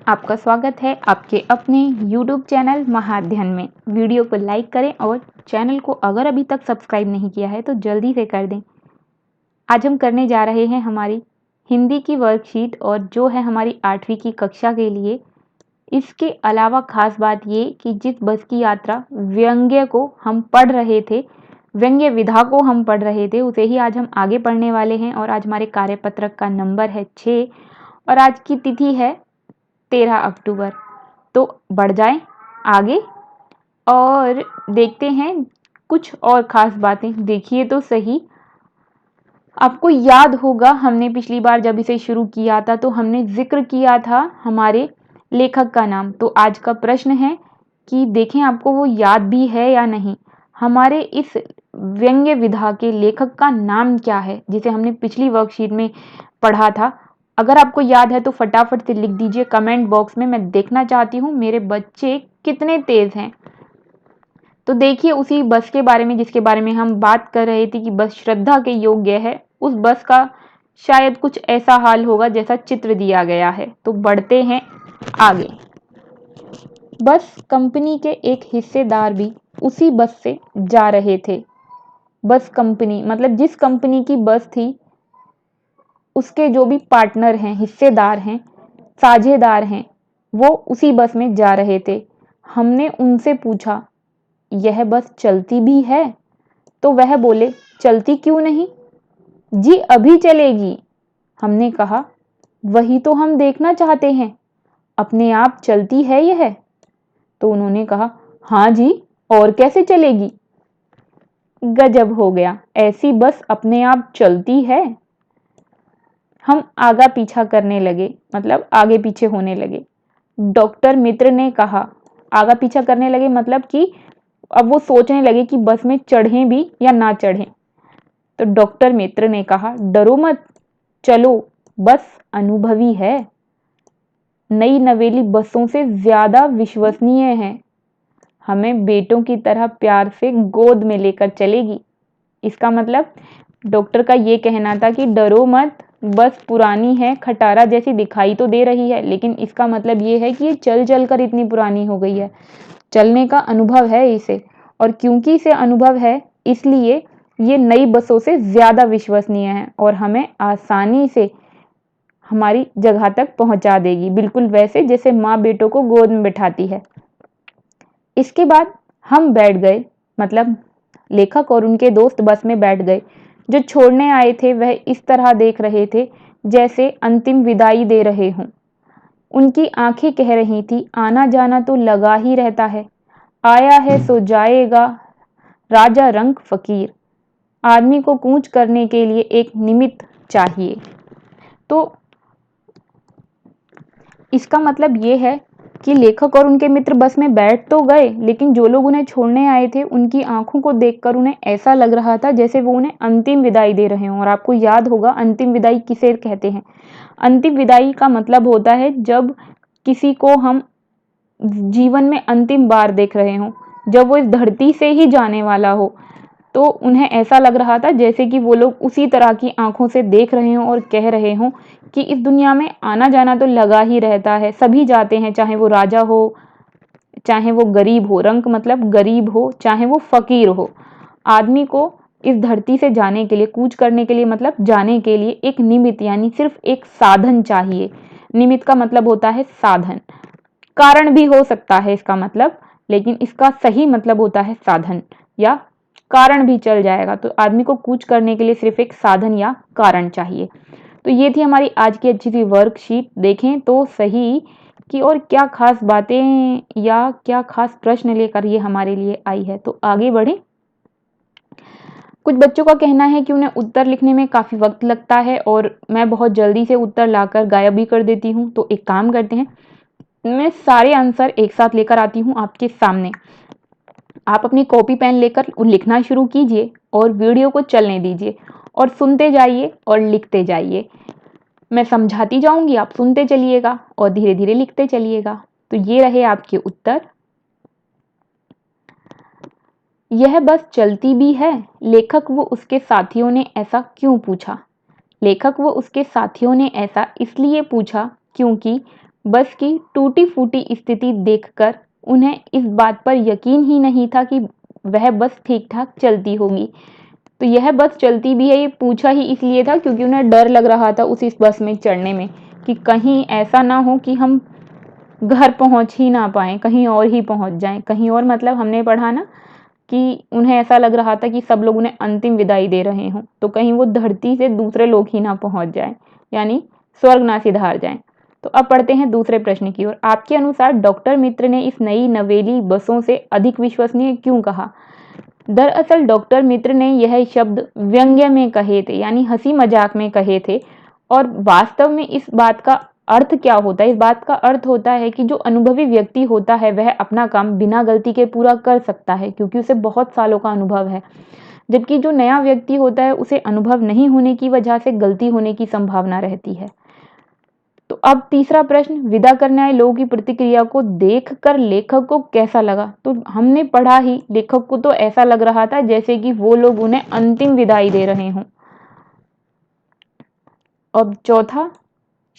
आपका स्वागत है आपके अपने YouTube चैनल महाअध्ययन में। वीडियो को लाइक करें और चैनल को अगर अभी तक सब्सक्राइब नहीं किया है तो जल्दी से कर दें। आज हम करने जा रहे हैं हमारी हिंदी की वर्कशीट और जो है हमारी 8वीं की कक्षा के लिए। इसके अलावा खास बात ये कि जिस बस की यात्रा व्यंग्य को हम पढ़ रहे थे, व्यंग्य विधा को हम पढ़ रहे थे, उसे ही आज हम आगे पढ़ने वाले हैं। और आज हमारे कार्यपत्रक का नंबर है 6 और आज की तिथि है 13 अक्टूबर। तो बढ़ जाएं आगे और देखते हैं कुछ और ख़ास बातें। देखिए तो सही, आपको याद होगा हमने पिछली बार जब इसे शुरू किया था तो हमने जिक्र किया था हमारे लेखक का नाम। तो आज का प्रश्न है कि देखें आपको वो याद भी है या नहीं। हमारे इस व्यंग्य विधा के लेखक का नाम क्या है जिसे हमने पिछली वर्कशीट में पढ़ा था। अगर आपको याद है तो फटाफट से लिख दीजिए कमेंट बॉक्स में। मैं देखना चाहती हूँ मेरे बच्चे कितने तेज हैं। तो देखिए उसी बस के बारे में जिसके बारे में हम बात कर रहे थे कि बस श्रद्धा के योग्य है, उस बस का शायद कुछ ऐसा हाल होगा जैसा चित्र दिया गया है। तो बढ़ते हैं आगे। बस कंपनी के एक हिस्सेदार भी उसी बस से जा रहे थे। बस कंपनी मतलब जिस कंपनी की बस थी उसके जो भी पार्टनर हैं, हिस्सेदार हैं, साझेदार हैं, वो उसी बस में जा रहे थे। हमने उनसे पूछा यह बस चलती भी है? तो वह बोले चलती क्यों नहीं जी, अभी चलेगी। हमने कहा वही तो हम देखना चाहते हैं, अपने आप चलती है यह? तो उन्होंने कहा हाँ जी, और कैसे चलेगी। गजब हो गया, ऐसी बस अपने आप चलती है। हम आगा पीछा करने लगे, मतलब आगे पीछे होने लगे। डॉक्टर मित्र ने कहा, आगा पीछा करने लगे मतलब कि अब वो सोचने लगे कि बस में चढ़ें भी या ना चढ़ें। तो डॉक्टर मित्र ने कहा डरो मत, चलो, बस अनुभवी है, नई नवेली बसों से ज्यादा विश्वसनीय है, हमें बेटों की तरह प्यार से गोद में लेकर चलेगी। इसका मतलब डॉक्टर का ये कहना था कि डरो मत, बस पुरानी है, खटारा जैसी दिखाई तो दे रही है, लेकिन इसका मतलब ये है कि ये चल चल कर इतनी पुरानी हो गई है, चलने का अनुभव है इसे, और क्योंकि इसे अनुभव है इसलिए ये नई बसों से ज़्यादा विश्वसनीय है और हमें आसानी से हमारी जगह तक पहुंचा देगी, बिल्कुल वैसे जैसे माँ बेटों को गोद में बिठाती है। इसके बाद हम बैठ गए, मतलब लेखक और उनके दोस्त बस में बैठ गए। जो छोड़ने आए थे वह इस तरह देख रहे थे जैसे अंतिम विदाई दे रहे हों। उनकी आंखें कह रही थी आना जाना तो लगा ही रहता है, आया है सो जाएगा, राजा रंक फकीर। आदमी को कूच करने के लिए एक निमित्त चाहिए। तो इसका मतलब ये है कि लेखक और उनके मित्र बस में बैठ तो गए, लेकिन जो लोग उन्हें छोड़ने आए थे उनकी आंखों को देखकर उन्हें ऐसा लग रहा था जैसे वो उन्हें अंतिम विदाई दे रहे हों। और आपको याद होगा अंतिम विदाई किसे कहते हैं। अंतिम विदाई का मतलब होता है जब किसी को हम जीवन में अंतिम बार देख रहे हों, जब वो इस धरती से ही जाने वाला हो, तो उन्हें ऐसा लग रहा था जैसे कि वो लोग उसी तरह की आंखों से देख रहे हों और कह रहे हों कि इस दुनिया में आना जाना तो लगा ही रहता है, सभी जाते हैं, चाहे वो राजा हो, चाहे वो गरीब हो, रंक मतलब गरीब हो, चाहे वो फकीर हो। आदमी को इस धरती से जाने के लिए, कूच करने के लिए, मतलब जाने के लिए एक निमित्त यानी सिर्फ एक साधन चाहिए। निमित्त का मतलब होता है साधन, कारण भी हो सकता है इसका मतलब, लेकिन इसका सही मतलब होता है साधन, या कारण भी चल जाएगा। तो आदमी को कूच करने के लिए सिर्फ एक साधन या कारण चाहिए। तो ये थी हमारी आज की अच्छी सी वर्कशीट। देखें तो सही कि और क्या खास बातें या क्या खास प्रश्न लेकर ये हमारे लिए आई है। तो आगे बढ़ें। कुछ बच्चों का कहना है कि उन्हें उत्तर लिखने में काफ़ी वक्त लगता है और मैं बहुत जल्दी से उत्तर लाकर गायब भी कर देती हूँ। तो एक काम करते हैं, मैं सारे आंसर एक साथ लेकर आती हूँ आपके सामने। आप अपनी कॉपी पेन लेकर लिखना शुरू कीजिए और वीडियो को चलने दीजिए और सुनते जाइए और लिखते जाइए। मैं समझाती जाऊंगी, आप सुनते चलिएगा और धीरे धीरे लिखते चलिएगा। तो ये रहे आपके उत्तर। यह बस चलती भी है, लेखक व उसके साथियों ने ऐसा क्यों पूछा। लेखक व उसके साथियों ने ऐसा इसलिए पूछा क्योंकि बस की टूटी-फूटी स्थिति देखकर उन्हें इस बात पर यकीन ही नहीं था कि वह बस ठीक-ठाक चलती होगी। तो यह बस चलती भी है, ये पूछा ही इसलिए था क्योंकि उन्हें डर लग रहा था उस इस बस में चढ़ने में कि कहीं ऐसा ना हो कि हम घर पहुंच ही ना पाएँ, कहीं और ही पहुंच जाएँ। कहीं और मतलब हमने पढ़ा ना कि उन्हें ऐसा लग रहा था कि सब लोग उन्हें अंतिम विदाई दे रहे हों, तो कहीं वो धरती से दूसरे लोग ही ना पहुंच जाएँ, यानी स्वर्ग ना सिधार जाएँ। तो अब पढ़ते हैं दूसरे प्रश्न की ओर। आपके अनुसार डॉक्टर मित्र ने इस नई नवेली बसों से अधिक विश्वसनीय क्यों कहा? दरअसल डॉक्टर मित्र ने यह शब्द व्यंग्य में कहे थे, यानी हंसी मजाक में कहे थे, और वास्तव में इस बात का अर्थ क्या होता है? इस बात का अर्थ होता है कि जो अनुभवी व्यक्ति होता है वह अपना काम बिना गलती के पूरा कर सकता है क्योंकि उसे बहुत सालों का अनुभव है, जबकि जो नया व्यक्ति होता है उसे अनुभव नहीं होने की वजह से गलती होने की संभावना रहती है। तो अब तीसरा प्रश्न, विदा करने आए लोगों की प्रतिक्रिया को देखकर लेखक को कैसा लगा? तो हमने पढ़ा ही, लेखक को तो ऐसा लग रहा था जैसे कि वो लोग उन्हें अंतिम विदाई दे रहे हों। अब चौथा,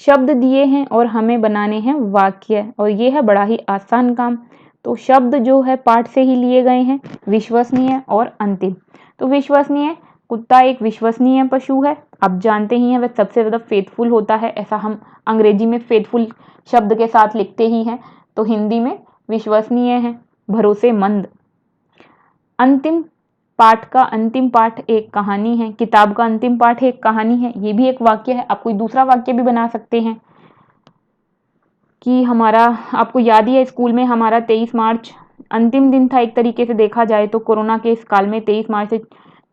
शब्द दिए हैं और हमें बनाने हैं वाक्य, और ये है बड़ा ही आसान काम। तो शब्द जो है पाठ से ही लिए गए हैं, विश्वसनीय और अंतिम। तो विश्वसनीय, कुत्ता एक विश्वसनीय पशु है, आप जानते ही हैं, वह सबसे ज़्यादा फेथफुल होता है, ऐसा हम अंग्रेजी में फेथफुल शब्द के साथ लिखते ही हैं, तो हिंदी में विश्वसनीय है, भरोसेमंद। अंतिम, पाठ का अंतिम पाठ एक कहानी है, किताब का अंतिम पाठ एक कहानी है, ये भी एक वाक्य है। आप कोई दूसरा वाक्य भी बना सकते हैं कि हमारा, आपको याद ही है स्कूल में हमारा 23 मार्च अंतिम दिन था, एक तरीके से देखा जाए तो कोरोना के इस काल में 23 मार्च से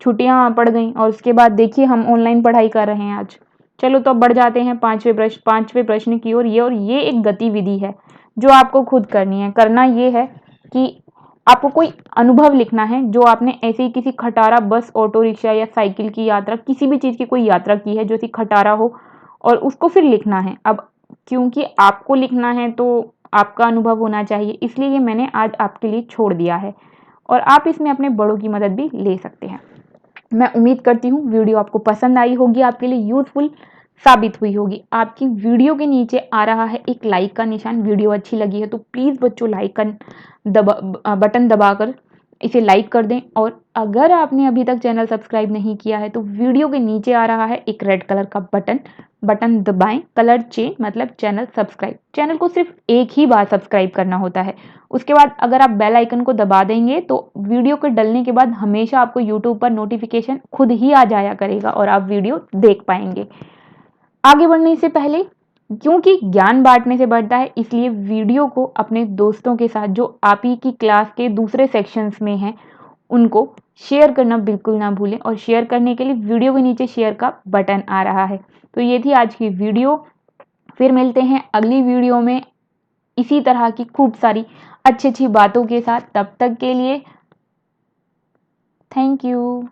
छुट्टियां पड़ गई और उसके बाद देखिए हम ऑनलाइन पढ़ाई कर रहे हैं आज। चलो तो अब बढ़ जाते हैं पांचवें प्रश्न की ओर। ये एक गतिविधि है जो आपको खुद करनी है। करना ये है कि आपको कोई अनुभव लिखना है जो आपने ऐसे ही किसी खटारा बस, ऑटो रिक्शा या साइकिल की यात्रा, किसी भी चीज़ की कोई यात्रा की है जो ऐसी खटारा हो, और उसको फिर लिखना है। अब क्योंकि आपको लिखना है तो आपका अनुभव होना चाहिए, इसलिए ये मैंने आज आपके लिए छोड़ दिया है, और आप इसमें अपने बड़ों की मदद भी ले सकते हैं। मैं उम्मीद करती हूँ वीडियो आपको पसंद आई होगी, आपके लिए यूजफुल साबित हुई होगी। आपकी वीडियो के नीचे आ रहा है एक लाइक का निशान, वीडियो अच्छी लगी है तो प्लीज़ बच्चों लाइक का बटन दबाकर इसे लाइक कर दें, और अगर आपने अभी तक चैनल सब्सक्राइब नहीं किया है तो वीडियो के नीचे आ रहा है एक रेड कलर का बटन दबाएं, कलर चेंज मतलब चैनल सब्सक्राइब। चैनल को सिर्फ एक ही बार सब्सक्राइब करना होता है, उसके बाद अगर आप बेल आइकन को दबा देंगे तो वीडियो के डलने के बाद हमेशा आपको यूट्यूब पर नोटिफिकेशन खुद ही आ जाया करेगा और आप वीडियो देख पाएंगे। आगे बढ़ने से पहले, क्योंकि ज्ञान बांटने से बढ़ता है, इसलिए वीडियो को अपने दोस्तों के साथ जो आप ही की क्लास के दूसरे सेक्शंस में हैं उनको शेयर करना बिल्कुल ना भूलें, और शेयर करने के लिए वीडियो के नीचे शेयर का बटन आ रहा है। तो ये थी आज की वीडियो, फिर मिलते हैं अगली वीडियो में इसी तरह की खूब सारी अच्छी अच्छी बातों के साथ। तब तक के लिए थैंक यू।